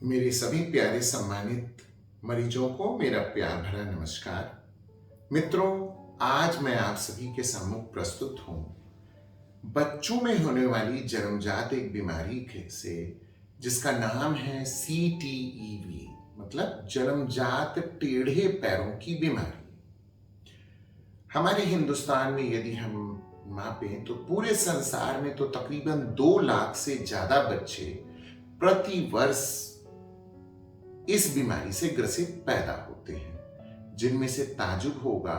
मेरे सभी प्यारे सम्मानित मरीजों को मेरा प्यार भरा नमस्कार। मित्रों, आज मैं आप सभी के सम्मुख प्रस्तुत हूं बच्चों में होने वाली जन्मजात एक बीमारी से जिसका नाम है CTEV, मतलब जन्मजात टेढ़े पैरों की बीमारी। हमारे हिंदुस्तान में यदि हम मापें तो पूरे संसार में तो तकरीबन 2 लाख से ज्यादा बच्चे प्रति वर्ष इस बीमारी से ग्रसित पैदा होते हैं, जिनमें से ताजुब होगा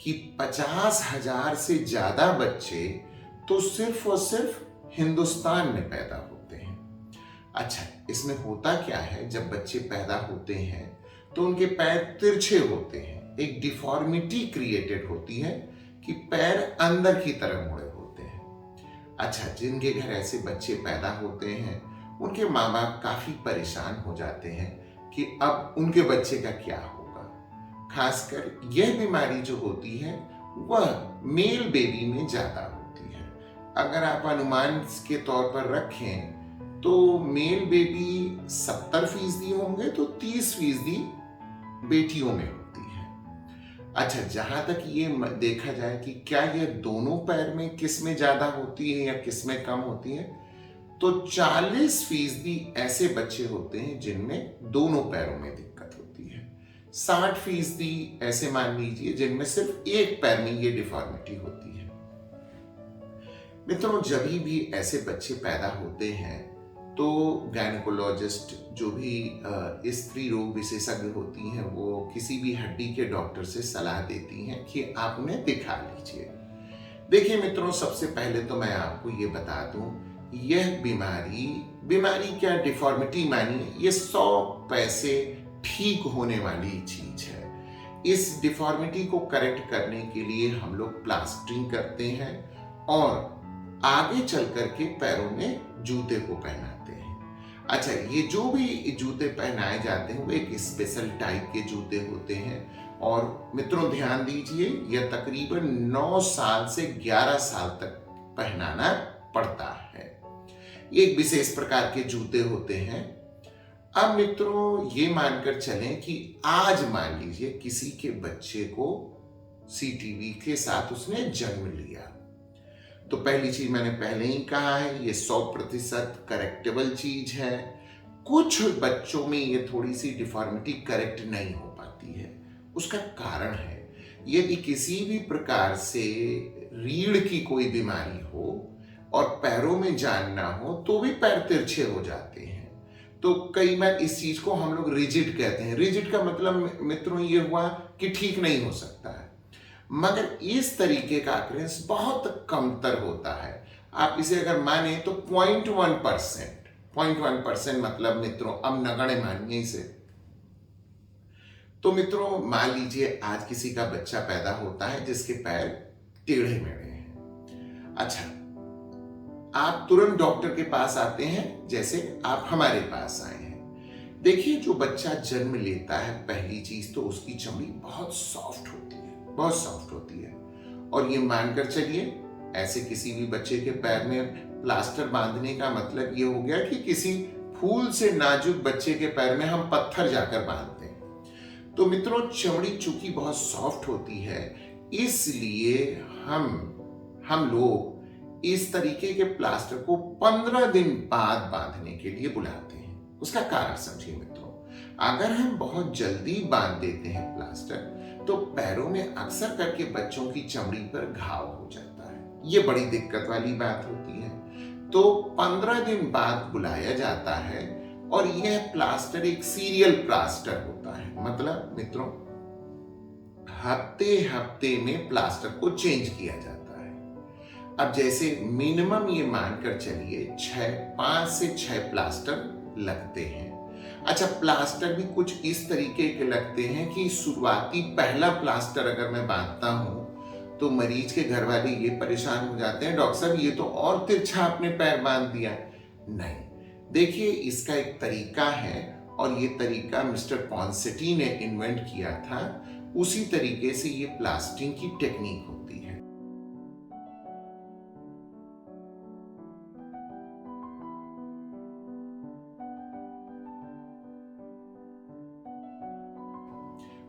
कि 50,000 से ज्यादा बच्चे तो सिर्फ और सिर्फ हिंदुस्तान में पैदा होते हैं। अच्छा, इसमें होता क्या है, जब बच्चे पैदा होते हैं तो उनके पैर तिरछे होते हैं, एक डिफॉर्मिटी क्रिएटेड होती है कि पैर अंदर की तरफ मुड़े होते हैं। अच्छा, जिनके घर ऐसे बच्चे पैदा होते हैं उनके माँ बाप काफी परेशान हो जाते हैं कि अब उनके बच्चे का क्या होगा। खासकर यह बीमारी जो होती है वह मेल बेबी में ज्यादा होती है। अगर आप अनुमान के तौर पर रखें तो मेल बेबी 70% होंगे तो 30% बेटियों में होती है। अच्छा, जहां तक ये देखा जाए कि क्या यह दोनों पैर में किस में ज्यादा होती है या किस में कम होती है, तो 40% ऐसे बच्चे होते हैं जिनमें दोनों पैरों में दिक्कत होती है। 60% ऐसे मान लीजिए जिनमें सिर्फ एक पैर में ये डिफॉर्मिटी होती है। मित्रों, जब भी ऐसे बच्चे पैदा होते हैं तो गायनेकोलॉजिस्ट, जो भी स्त्री रोग विशेषज्ञ होती हैं, वो किसी भी हड्डी के डॉक्टर से सलाह देती हैं कि आप उन्हें दिखा लीजिए। देखिए मित्रों, सबसे पहले तो मैं आपको ये बता दूं, यह बीमारी क्या, डिफॉर्मिटी मानिए, ये 100 पैसे ठीक होने वाली चीज है। इस डिफॉर्मिटी को करेक्ट करने के लिए हम लोग प्लास्टरिंग करते हैं और आगे चल करके पैरों में जूते को पहनाते हैं। अच्छा, ये जो भी जूते पहनाए जाते हैं वो एक स्पेशल टाइप के जूते होते हैं और मित्रों ध्यान दीजिए, यह तकरीबन 9 साल से 11 साल तक पहनाना पड़ता है। ये एक विशेष प्रकार के जूते होते हैं। अब मित्रों, ये मानकर चलें कि आज मान लीजिए किसी के बच्चे को CTV के साथ उसने जन्म लिया, तो पहली चीज मैंने पहले ही कहा है, ये 100% करेक्टेबल चीज है। कुछ बच्चों में ये थोड़ी सी डिफॉर्मिटी करेक्ट नहीं हो पाती है। उसका कारण है, यदि किसी भी प्रकार से रीढ़ की कोई बीमारी हो और पैरों में जान ना हो तो भी पैर तिरछे हो जाते हैं। तो कई बार इस चीज को हम लोग रिजिड कहते हैं। रिजिड का मतलब मित्रों ये हुआ कि ठीक नहीं हो सकता है, मगर इस तरीके का अक्रेंस बहुत कमतर होता है। आप इसे अगर माने तो 0.1% मतलब मित्रों, अब नगण्य मानिए इसे। तो मित्रों, मान लीजिए आज किसी का बच्चा पैदा होता है जिसके पैर टेढ़े मेढ़े हैं। अच्छा, आप तुरंत डॉक्टर के पास आते हैं जैसे आप हमारे पास आए हैं। देखिए, जो बच्चा जन्म लेता है, पहली चीज तो उसकी चमड़ी बहुत सॉफ्ट होती है, बहुत सॉफ्ट होती है। और ये मानकर चलिए, ऐसे किसी भी बच्चे के पैर में प्लास्टर बांधने का मतलब ये हो गया कि किसी फूल से नाजुक बच्चे के पैर में हम पत्थर जाकर बांधते हैं। तो मित्रों, चमड़ी चूंकि बहुत सॉफ्ट होती है, इसलिए हम लोग इस तरीके के प्लास्टर को 15 दिन बाद बांधने के लिए बुलाते हैं। उसका कारण समझिए मित्रों, अगर हम बहुत जल्दी बांध देते हैं प्लास्टर तो पैरों में अक्सर करके बच्चों की चमड़ी पर घाव हो जाता है। ये बड़ी दिक्कत वाली बात होती है। तो 15 दिन बाद बुलाया जाता है और यह प्लास्टर एक सीरियल प्लास्टर होता है। मतलब मित्रों, हफ्ते हफ्ते में प्लास्टर को चेंज किया जाता है। अब जैसे मिनिमम ये मानकर चलिए 5 से 6 प्लास्टर लगते हैं। अच्छा, प्लास्टर भी कुछ इस तरीके के लगते हैं कि शुरुआती पहला प्लास्टर अगर मैं बांधता हूं तो मरीज के घर वाले ये परेशान हो जाते हैं, डॉक्टर साहब ये तो और तिरछा आपने पैर बांध दिया। नहीं, देखिए, इसका एक तरीका है और ये तरीका मिस्टर पॉन्सेटी ने इन्वेंट किया था। उसी तरीके से ये प्लास्टिंग की टेक्निक होती है।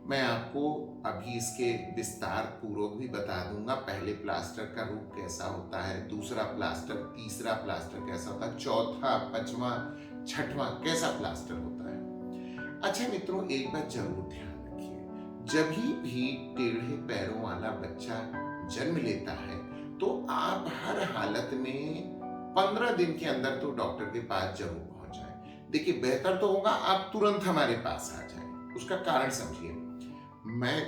मैं आपको अभी इसके विस्तार पूर्वक भी बता दूंगा। पहले प्लास्टर का रूप कैसा होता है, दूसरा प्लास्टर, तीसरा प्लास्टर कैसा होता है, चौथा, पांचवा, छठवां कैसा प्लास्टर होता है। अच्छा मित्रों, एक बात जरूर ध्यान रखिए, जब भी टेढ़े पैरों वाला बच्चा जन्म लेता है तो आप हर हालत में 15 दिन के अंदर तो डॉक्टर के पास जरूर पहुंच जाए। देखिए, बेहतर तो होगा आप तुरंत हमारे पास आ जाए। उसका कारण समझिए, मैं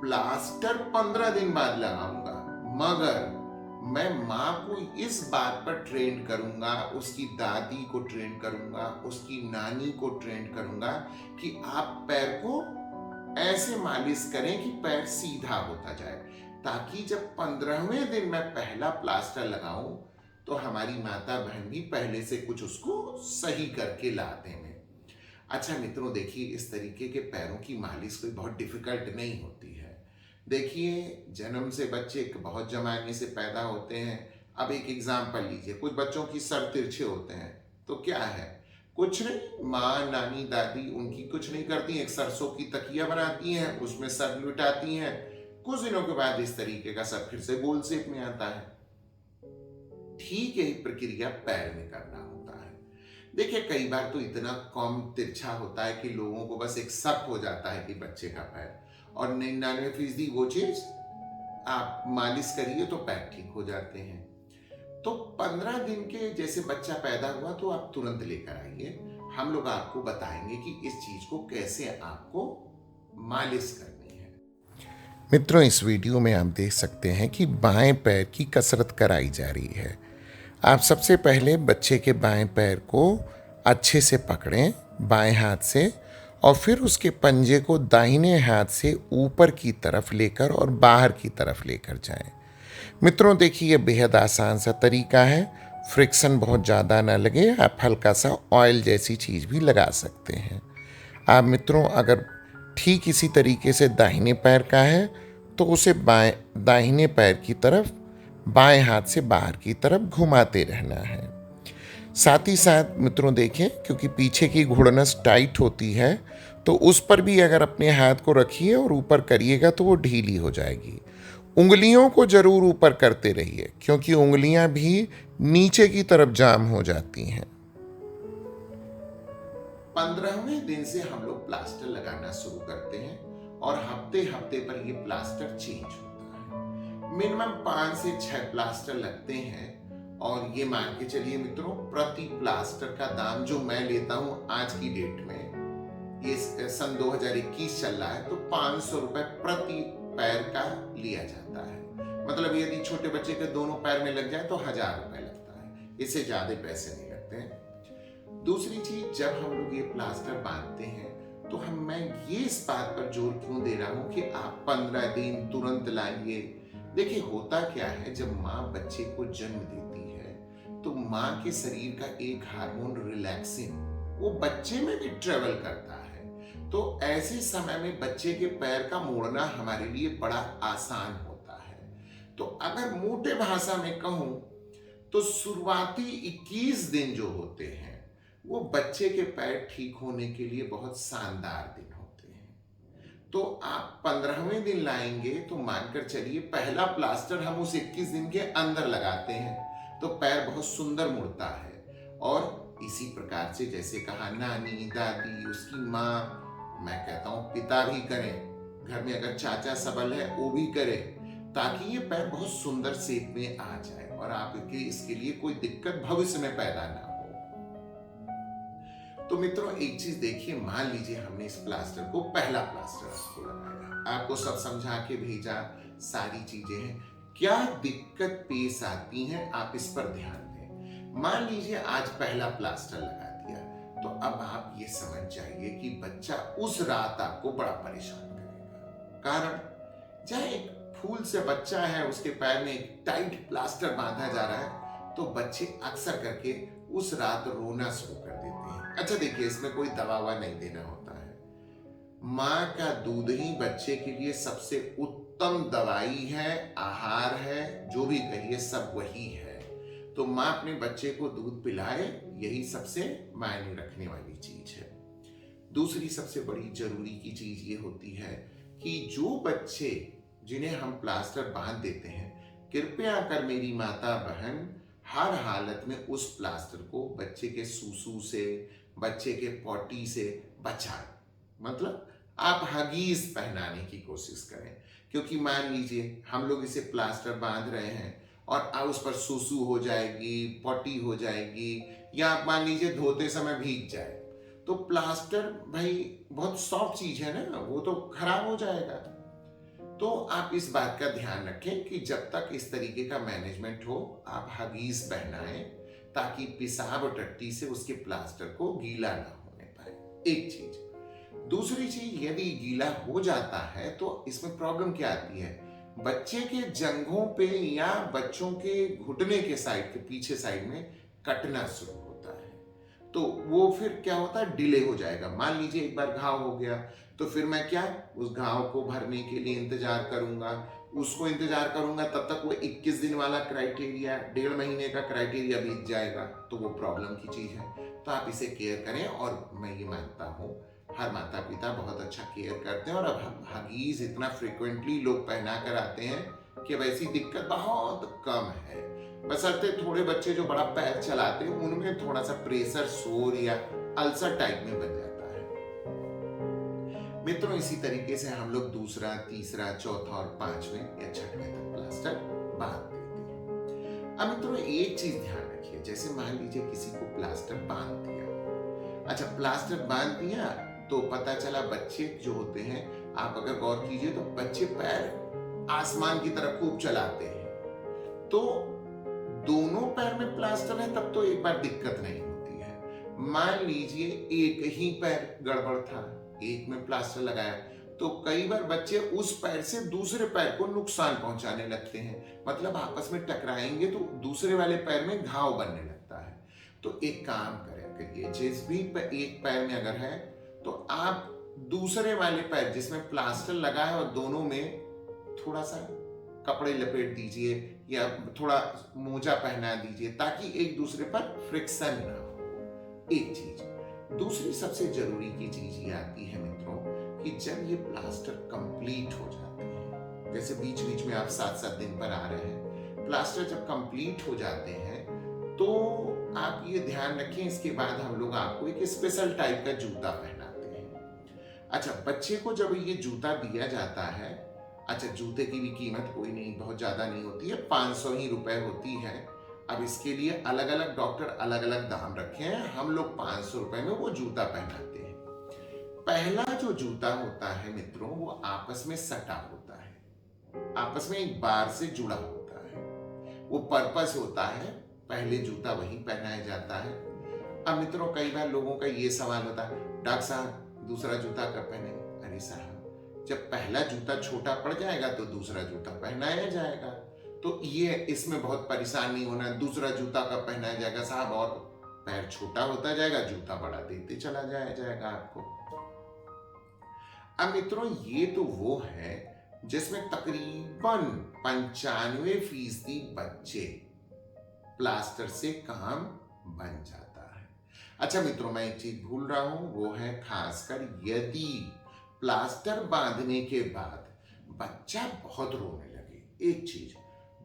प्लास्टर 15 दिन बाद लगाऊंगा, मगर मैं माँ को इस बात पर ट्रेन करूंगा, उसकी दादी को ट्रेन करूंगा, उसकी नानी को ट्रेन करूंगा कि आप पैर को ऐसे मालिश करें कि पैर सीधा होता जाए, ताकि जब 15वें दिन मैं पहला प्लास्टर लगाऊं तो हमारी माता बहन भी पहले से कुछ उसको सही करके ला दें। अच्छा मित्रों, देखिए, इस तरीके के पैरों की मालिश कोई बहुत डिफिकल्ट नहीं होती है। देखिए, जन्म से बच्चे बहुत जमाने से पैदा होते हैं। अब एक एग्जाम्पल लीजिए, कुछ बच्चों की सर तिरछे होते हैं, तो क्या है, कुछ नहीं, माँ, नानी, दादी उनकी कुछ नहीं करती, एक सरसों की तकिया बनाती हैं, उसमें सर लुटाती हैं, कुछ दिनों के बाद इस तरीके का सर फिर से गोल शेप में आता है। ठीक यही प्रक्रिया पैर में करना होता है। देखिए, कई बार तो इतना कम तिरछा होता है कि लोगों को बस एक शक हो जाता है कि बच्चे का पैर, और 99% वो चीज आप मालिश करिए तो पैर ठीक हो जाते हैं। तो 15 दिन के जैसे बच्चा पैदा हुआ तो आप तुरंत लेकर आइए, हम लोग आपको बताएंगे कि इस चीज को कैसे आपको मालिश करनी है। मित्रों, इस वीडियो में आप देख सकते हैं कि बाएं पैर की कसरत कराई जा रही है। आप सबसे पहले बच्चे के बाएं पैर को अच्छे से पकड़ें बाएं हाथ से, और फिर उसके पंजे को दाहिने हाथ से ऊपर की तरफ लेकर और बाहर की तरफ लेकर जाएं। मित्रों, देखिए, ये बेहद आसान सा तरीका है, फ्रिक्शन बहुत ज़्यादा ना लगे। आप हल्का सा ऑयल जैसी चीज़ भी लगा सकते हैं। आप मित्रों, अगर ठीक इसी तरीके से दाहिने पैर का है तो उसे दाहिने पैर की तरफ बाएं हाथ से बाहर की तरफ घुमाते रहना है। साथ ही साथ मित्रों देखें, क्योंकि पीछे की घुड़नस टाइट होती है, तो उस पर भी अगर अपने हाथ को रखिए और ऊपर करिएगा तो वो ढीली हो जाएगी। उंगलियों को जरूर ऊपर करते रहिए, क्योंकि उंगलियां भी नीचे की तरफ जाम हो जाती हैं। 15वें दिन से हम लोग प्लास्टर लगाना शुरू करते हैं और हफ्ते हफ्ते पर ये प्लास्टर चेंज होता है। मिनिमम 5 से 6 प्लास्टर लगते हैं, और ये मान के चलिए मित्रों, प्रति प्लास्टर का दाम जो मैं लेता हूं आज की डेट में, ये सन 2021 चल रहा है, तो 500 रुपए प्रति पैर का लिया जाता है। मतलब यदि छोटे बच्चे के दोनों पैर में लग जाए तो 1000 रुपए लगता है, इससे ज्यादा पैसे नहीं लगते हैं। दूसरी चीज, जब हम लोग ये प्लास्टर बांधते हैं तो मैं ये इस बात पर जोर क्यों दे रहा हूं कि आप 15 दिन तुरंत लाइए। देखिए, होता क्या है, जब माँ बच्चे को जन्म देती है तो माँ के शरीर का एक हार्मोन रिलैक्सिन वो बच्चे में भी ट्रेवल करता है। तो ऐसे समय में बच्चे के पैर का मोड़ना हमारे लिए बड़ा आसान होता है। तो अगर मोटे भाषा में कहूं तो शुरुआती 21 दिन जो होते हैं वो बच्चे के पैर ठीक होने के लिए बहुत शानदार दिन होते हैं। तो आप 15वें दिन लाएंगे तो मानकर चलिए पहला प्लास्टर हम उस 21 दिन के अंदर लगाते हैं तो पैर बहुत सुंदर मुड़ता है। और इसी प्रकार से, जैसे कहा, नानी, दादी, उसकी माँ, मैं कहता हूं पिता भी करें, घर में अगर चाचा सबल है वो भी करें, ताकि ये पैर बहुत सुंदर शेप में आ जाए और आपके इसके लिए कोई दिक्कत भविष्य में पैदा ना हो। तो मित्रों, एक चीज देखिए, मान लीजिए हमने इस प्लास्टर को, पहला प्लास्टर आपको लगाया, आपको सब समझा के भेजा, सारी चीजें हैं, क्या दिक्कत पेश आती हैं आप इस पर ध्यान दें। मान लीजिए आज पहला प्लास्टर लगा दिया, तो अब आप ये समझ जाइए कि बच्चा उस रात आपको बड़ा परेशान करेगा। कारण, चाहे एक फूल से बच्चा है, उसके पैर में एक टाइट प्लास्टर बांधा जा रहा है, तो बच्चे अक्सर करके उस रात रोना शुरू कर देते हैं। अच्छा देखिए, इसमें कोई दवा नहीं देना होता है। माँ का दूध ही बच्चे के लिए सबसे उत्तम दवाई है, आहार है, जो भी कहिए सब वही है। तो माँ अपने बच्चे को दूध पिलाए, यही सबसे मायने रखने वाली चीज है। दूसरी सबसे बड़ी जरूरी की चीज ये होती है कि जो बच्चे जिन्हें हम प्लास्टर बांध देते हैं, कृपया कर मेरी माता बहन हर हालत में उस प्लास्टर को बच्चे के सूसू से, बच्चे के पॉटी से बचाएं। मतलब आप हगीज पहनाने की कोशिश करें, क्योंकि मान लीजिए हम लोग इसे प्लास्टर बांध रहे हैं और उस पर सूसू हो जाएगी, पॉटी हो जाएगी, या आप मान लीजिए धोते समय भीग जाए, तो प्लास्टर भाई बहुत सॉफ्ट चीज है ना, वो तो खराब हो जाएगा। तो आप इस बात का ध्यान रखें कि जब तक इस तरीके का मैनेजमेंट हो, आप हगीज पहनाएं, ताकि पेशाब और टट्टी से उसके प्लास्टर को गीला ना होने पाए। एक चीज। दूसरी चीज, यदि गीला हो जाता है तो इसमें प्रॉब्लम क्या आती है, बच्चे के जंघों पे या बच्चों के घुटने के साइड के पीछे साइड में कटना शुरू होता है। तो वो फिर क्या होता है, डिले हो जाएगा। मान लीजिए एक बार घाव हो गया, तो फिर मैं क्या उस घाव को भरने के लिए इंतजार करूंगा, तब तक वो 21 दिन वाला क्राइटेरिया, 1.5 महीने का क्राइटेरिया बीत जाएगा, तो वो प्रॉब्लम की चीज है। तो आप इसे केयर करें, और मैं ये मानता हूँ हर माता पिता बहुत अच्छा केयर करते हैं, और अब हगीज इतना फ्रिक्वेंटली लोग पहना कर आते हैं कि वैसी दिक्कत बहुत कम है। बशर्ते थोड़े बच्चे जो बड़ा पैर चलाते हैं उनमें थोड़ा सा प्रेशर सोर या अल्सर टाइप में बन जाता है। मित्रों, इसी तरीके से हम लोग दूसरा, तीसरा, चौथा और 5वें या 6वें तक प्लास्टर बांध देते हैं। अब मित्रों एक चीज ध्यान रखिए, जैसे मान लीजिए किसी को प्लास्टर बांध दिया, अच्छा प्लास्टर बांध दिया तो पता चला बच्चे जो होते हैं, आप अगर गौर कीजिए तो बच्चे पैर आसमान की तरफ खूब चलाते हैं। तो दोनों पैर में प्लास्टर है तब तो एक बार दिक्कत नहीं होती है। मान लीजिए एक ही पैर गड़बड़ था, एक में प्लास्टर लगाया, तो कई बार बच्चे उस पैर से दूसरे पैर को नुकसान पहुंचाने लगते हैं। मतलब आपस में टकराएंगे तो दूसरे वाले पैर में घाव बनने लगता है। तो एक काम करिए, जिस भी एक पैर में अगर है तो आप दूसरे वाले पैर जिसमें प्लास्टर लगा है और दोनों में थोड़ा सा कपड़े लपेट दीजिए या थोड़ा मोजा पहना दीजिए, ताकि एक दूसरे पर फ्रिक्शन ना हो। एक चीज। दूसरी सबसे जरूरी की चीज ये आती है मित्रों कि जब ये प्लास्टर कंप्लीट हो जाते हैं, जैसे बीच बीच में आप 7-7 दिन पर आ रहे हैं, प्लास्टर जब कंप्लीट हो जाते हैं तो आप ये ध्यान रखें, इसके बाद हम लोग आपको एक स्पेशल टाइप का जूता पहनाते हैं। अच्छा, बच्चे को जब ये जूता दिया जाता है, अच्छा जूते की भी कीमत कोई नहीं, बहुत ज्यादा नहीं होती है, 500 ही रुपए होती है। अब इसके लिए अलग अलग डॉक्टर अलग अलग दाम रखे हैं, हम लोग 500 रुपए में वो जूता पहनाते हैं। पहला जो जूता होता है मित्रों, वो आपस में सटा होता है, आपस में एक बार से जुड़ा होता है, वो पर्पस होता है, पहले जूता वही पहनाया जाता है। अब मित्रों कई बार लोगों का ये सवाल होता है, डॉक्टर साहब दूसरा जूता कब पहने? अरे साहब, जब पहला जूता छोटा पड़ जाएगा तो दूसरा जूता पहनाया जाएगा। तो ये इसमें बहुत परेशान नहीं होना, दूसरा जूता कब पहनाया जाएगा साहब, और पैर छोटा होता जाएगा, जूता बड़ा देते चला जाएगा आपको। अब मित्रों ये तो वो है जिसमें तकरीबन 95% बच्चे प्लास्टर से काम बन जाता है। अच्छा मित्रों, मैं एक चीज भूल रहा हूं, वो है खासकर यदि प्लास्टर बांधने के बाद बच्चा बहुत रोने लगे, एक चीज।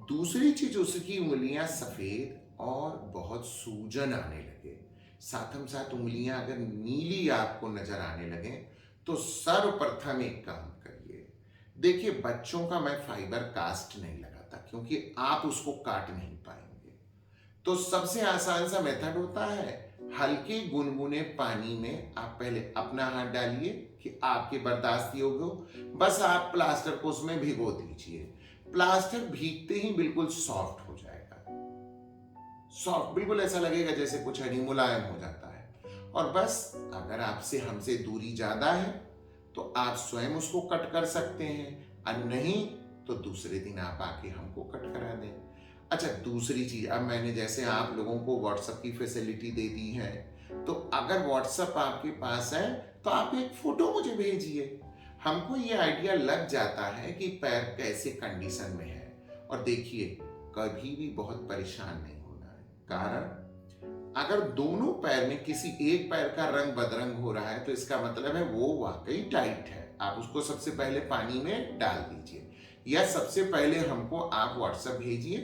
दूसरी चीज, उसकी उंगलियां सफेद और बहुत सूजन आने लगे, साथम साथ उंगलियां अगर नीली आपको नजर आने लगे, तो सर्वप्रथम एक काम करिए। देखिए बच्चों का मैं फाइबर कास्ट नहीं लगाता, क्योंकि आप उसको काट नहीं पाएंगे। तो सबसे आसान सा मेथड होता है, हल्के गुनगुने पानी में आप पहले अपना हाथ डालिए कि आपके बर्दाश्त योग्य हो, बस आप प्लास्टर को उसमें भिगो दीजिए। प्लास्टर भीगते ही बिल्कुल सॉफ्ट हो जाएगा, सॉफ्ट, बिल्कुल ऐसा लगेगा जैसे कुछ है नहीं, मुलायम हो जाता है। और बस अगर आपसे हमसे दूरी ज्यादा है तो आप स्वयं उसको कट कर सकते हैं, और नहीं तो दूसरे दिन आप आके हमको कट करा दें। अच्छा दूसरी चीज, अब मैंने जैसे आप लोगों को व्हाट्सएप की फैसिलिटी दे दी है, तो अगर व्हाट्सएप आपके पास है तो आप एक फोटो मुझे भेजिए, हमको ये आइडिया लग जाता है कि पैर कैसे कंडीशन में है। और देखिए कभी भी बहुत परेशान नहीं होना है, कारण अगर दोनों पैर में किसी एक पैर का रंग बदरंग हो रहा है तो इसका मतलब है वो वाकई टाइट है। आप उसको सबसे पहले पानी में डाल दीजिए, या सबसे पहले हमको आप व्हाट्सएप भेजिए,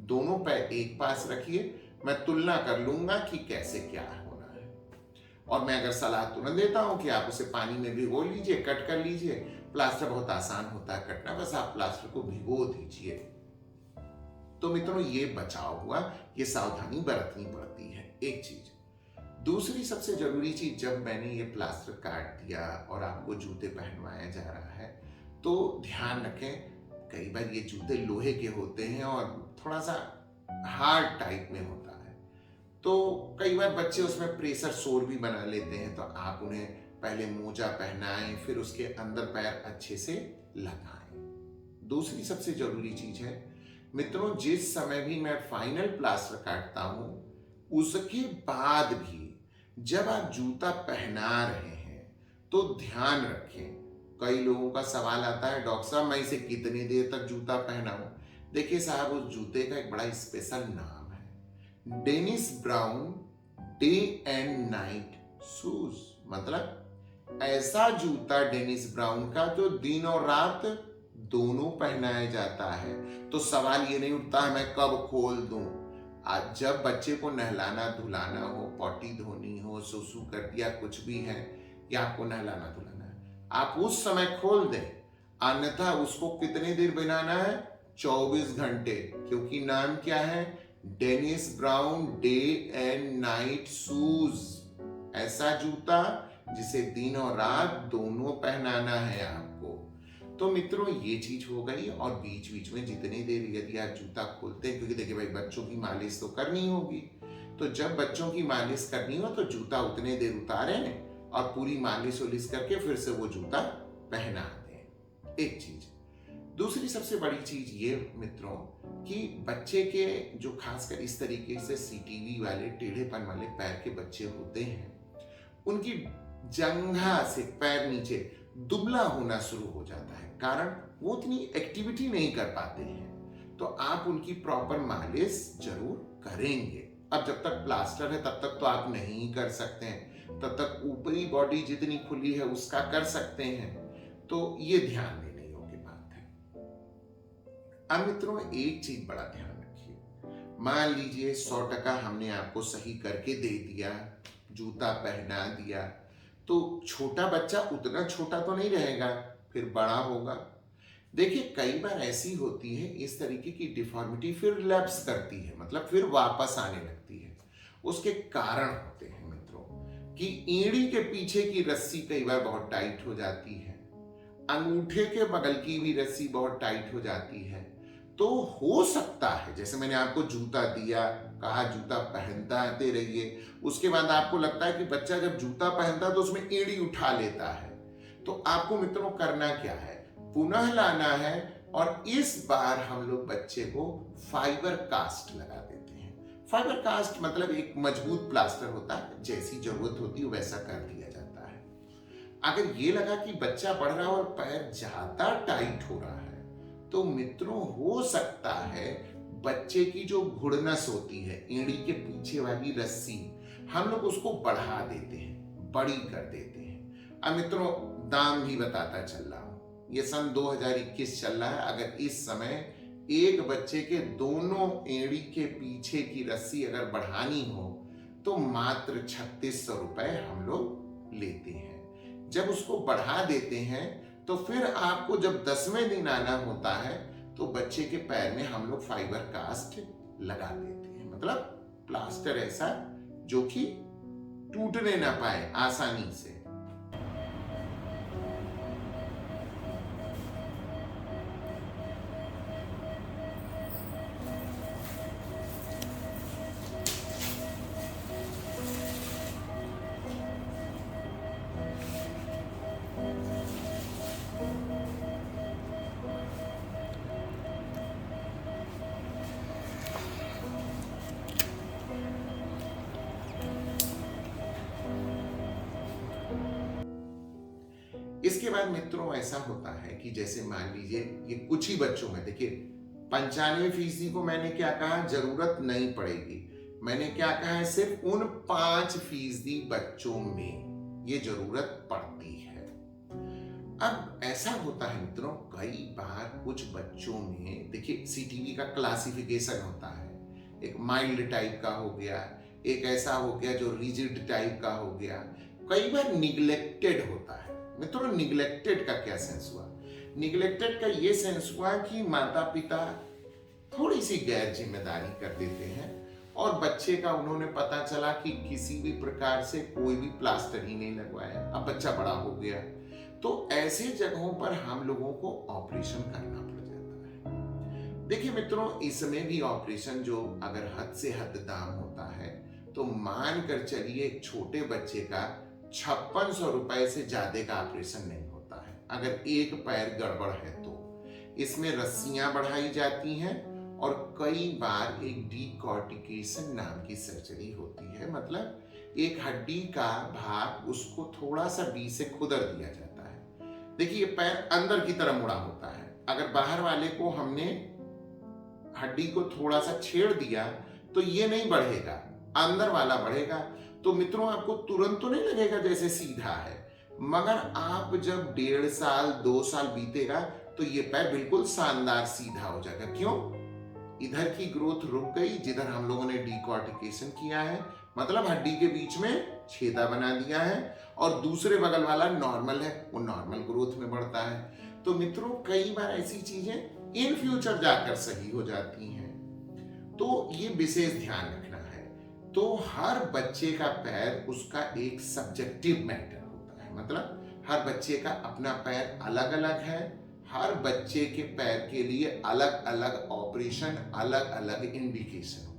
दोनों पैर एक पास रखिए, मैं तुलना कर लूंगा कि कैसे क्या होना है। और मैं अगर सलाह तुरंत देता हूं कि आप उसे पानी में भिगो लीजिए, कट कर लीजिए। प्लास्टर बहुत आसान होता है कटना, बस आप प्लास्टर को भिगो दीजिए। तो मित्रों ये बचाव हुआ, ये सावधानी बरतनी पड़ती है एक चीज। दूसरी सबसे जरूरी चीज, जब मैंने ये प्लास्टर काट दिया और आपको जूते पहनवाया जा रहा है तो ध्यान रखें, कई बार ये जूते लोहे के होते हैं और थोड़ा सा हार्ड टाइप में होता है, तो कई बार बच्चे उसमें प्रेशर सोर भी बना लेते हैं। तो आप उन्हें पहले मोजा पहनाएं, फिर उसके अंदर पैर अच्छे से लगाएं। दूसरी सबसे जरूरी चीज है मित्रों, जिस समय भी मैं फाइनल प्लास्टर काटता हूं उसके बाद भी जब आप जूता पहना रहे हैं तो ध्यान रखें। कई लोगों का सवाल आता है, डॉक्टर साहब मैं इसे कितनी देर तक जूता पहनाऊं? देखिए साहब, उस जूते का एक बड़ा स्पेशल नाम है, Dennis Brown day and night shoes. मतलब ऐसा जूता डेनिस ब्राउन का जो दिन और रात दोनों पहनाया जाता है। तो सवाल ये नहीं उठता है मैं कब खोल दूं। आज जब बच्चे को नहलाना धुलाना हो, पॉटी धोनी हो, सुसु कर दिया कुछ भी है, या आपको नहलाना धुलाना है, आप उस समय खोल दें। अन्यथा उसको कितनी देर बनाना है? 24 घंटे। क्योंकि नाम क्या है? Dennis Brown day and night shoes. ऐसा जूता जिसे दिन और रात दोनों पहनाना है आपको। तो मित्रों ये चीज हो गई। और बीच बीच में जितनी देर यदि आप जूता खोलते हैं, क्योंकि देखिए भाई बच्चों की मालिश तो करनी होगी, तो जब बच्चों की मालिश करनी हो तो जूता उतने देर उतारें और पूरी मालिश उलिश करके फिर से वो जूता पहना दें। एक चीज। दूसरी सबसे बड़ी चीज ये मित्रों कि बच्चे के जो खासकर इस तरीके से सीटीवी वाले टेढ़ेपन वाले पैर के बच्चे होते हैं, उनकी जंघा से पैर नीचे दुबला होना शुरू हो जाता है, कारण वो उतनी एक्टिविटी नहीं कर पाते हैं। तो आप उनकी प्रॉपर मालिश जरूर करेंगे। अब जब तक प्लास्टर है तब तक तो आप नहीं कर सकते हैं, तब तक ऊपरी बॉडी जितनी खुली है उसका कर सकते हैं। तो ये ध्यान देने योग्य बात है। अब मित्रों एक चीज बड़ा ध्यान रखिए, मान लीजिए 100% हमने आपको सही करके दे दिया, जूता पहना दिया, तो छोटा बच्चा उतना छोटा तो नहीं रहेगा, फिर बड़ा होगा। देखिए कई बार ऐसी होती है इस तरीके की डिफॉर्मिटी, फिर लैप्स करती है, मतलब फिर वापस आने लगती है। उसके कारण होते हैं मित्रों कि एड़ी के पीछे की रस्सी कई बार बहुत टाइट हो जाती है, अंगूठे के बगल की भी रस्सी बहुत टाइट हो जाती है। तो हो सकता है, जैसे मैंने आपको जूता दिया, कहा जूता पहनते रहिए, उसके बाद आपको लगता है कि बच्चा जब जूता पहनता है तो उसमें एड़ी उठा लेता है, तो आपको मित्रों करना क्या है? पुनः लाना है और इस बार हम लोग बच्चे को फाइबर कास्ट लगा देते हैं। फाइबर कास्ट मतलब एक मजबूत प्लास्टर होता है, जैसी जरूरत होती है वैसा कर दिया जाता है। अगर ये लगा कि बच्चा बढ़ रहा है और पैर ज्यादा टाइट हो रहा है, तो मित्रों हो सकता है बच्चे की जो घुड़नस होती है, एड़ी के पीछे वाली रस्सी, हम लोग उसको बढ़ा देते हैं, बड़ी कर देते हैं। अब मित्रों दाम भी बताता चल रहा हूं, ये सन 2021 चल रहा है। अगर इस समय एक बच्चे के दोनों एड़ी के पीछे की रस्सी अगर बढ़ानी हो तो मात्र 3600 रुपए हम लोग लेते हैं। जब उसको बढ़ा देते हैं तो फिर आपको जब 10वें दिन आना होता है तो बच्चे के पैर में हम लोग फाइबर कास्ट लगा देते हैं, मतलब प्लास्टर ऐसा जो कि टूटने ना पाए आसानी से। इसके बाद मित्रों ऐसा होता है कि जैसे मान लीजिए ये कुछ ही बच्चों में, देखिए 95% को मैंने क्या कहा, जरूरत नहीं पड़ेगी। मैंने क्या कहा है, सिर्फ उन 5% बच्चों में ये जरूरत पड़ती है। अब ऐसा होता है मित्रों, कई बार कुछ बच्चों में देखिए सीटीवी का क्लासिफिकेशन होता है, एक माइल्ड टाइप का हो गया, एक ऐसा हो गया जो रिजिड टाइप का हो गया, कई बार निग्लेक्टेड होता है। मित्रों निग्लेक्टेड का क्या सेंस हुआ? निग्लेक्टेड का ये सेंस हुआ कि माता पिता थोड़ी सी गैर जिम्मेदारी कर देते हैं और बच्चे का उन्होंने पता चला कि किसी भी प्रकार से कोई भी प्लास्टर ही नहीं लगवाया, अब बच्चा बड़ा हो गया, तो ऐसे जगहों पर हम लोगों को ऑपरेशन करना पड़ जाता है। देखिए मित्रों, इसमें भी ऑपरेशन जो अगर हद से हद दाम होता है तो मान कर चलिए एक छोटे बच्चे का 5600 रुपए से ज्यादा का ऑपरेशन नहीं होता है अगर एक पैर गड़बड़ है तो। इसमें रस्सियां बढ़ाई जाती हैं और कई बार एक डीकॉर्टिकेशन नाम की सर्जरी होती है, मतलब एक हड्डी का भाग उसको थोड़ा सा बीच से खुदर दिया जाता है। देखिए पैर अंदर की तरफ मुड़ा होता है, अगर बाहर वाले को हमने हड्डी को थोड़ा सा छेड़ दिया तो ये नहीं बढ़ेगा, अंदर वाला बढ़ेगा। तो मित्रों आपको तुरंत तो नहीं लगेगा जैसे सीधा है, मगर आप जब 1.5 साल 2 साल बीतेगा तो ये पैर बिल्कुल शानदार सीधा हो जाएगा। क्यों? इधर की ग्रोथ रुक गई जिधर हम लोगों ने डीकॉर्टिकेशन किया है, मतलब हड्डी के बीच में छेदा बना दिया है, और दूसरे बगल वाला नॉर्मल है, वो नॉर्मल ग्रोथ में बढ़ता है। तो मित्रों कई बार ऐसी चीजें इन फ्यूचर जाकर सही हो जाती हैं, तो ये विशेष ध्यान रखना है। तो हर बच्चे का पैर उसका एक सब्जेक्टिव मैटर होता है, मतलब हर बच्चे का अपना पैर अलग अलग है, हर बच्चे के पैर के लिए अलग अलग ऑपरेशन, अलग अलग इंडिकेशन होता है।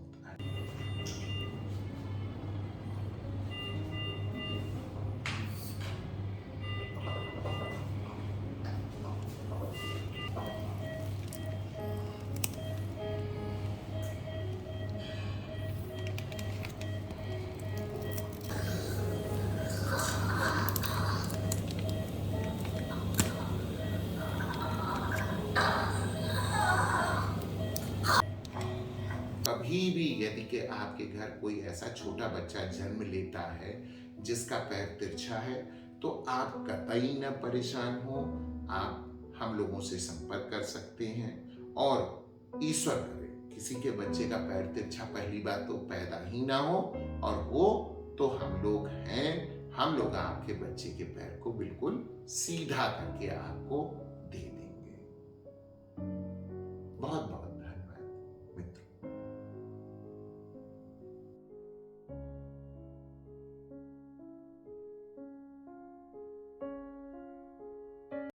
कभी भी यदि कि आपके घर कोई ऐसा छोटा बच्चा जन्म लेता है जिसका पैर तिरछा है, तो आप कतई न परेशान हो, आप हम लोगों से संपर्क कर सकते हैं। और ईश्वर करे किसी के बच्चे का पैर तिरछा पहली बात तो पैदा ही ना हो, और हो तो हम लोग हैं, हम लोग आपके बच्चे के पैर को बिल्कुल सीधा करके आपको दे देंगे। बहुत बहुत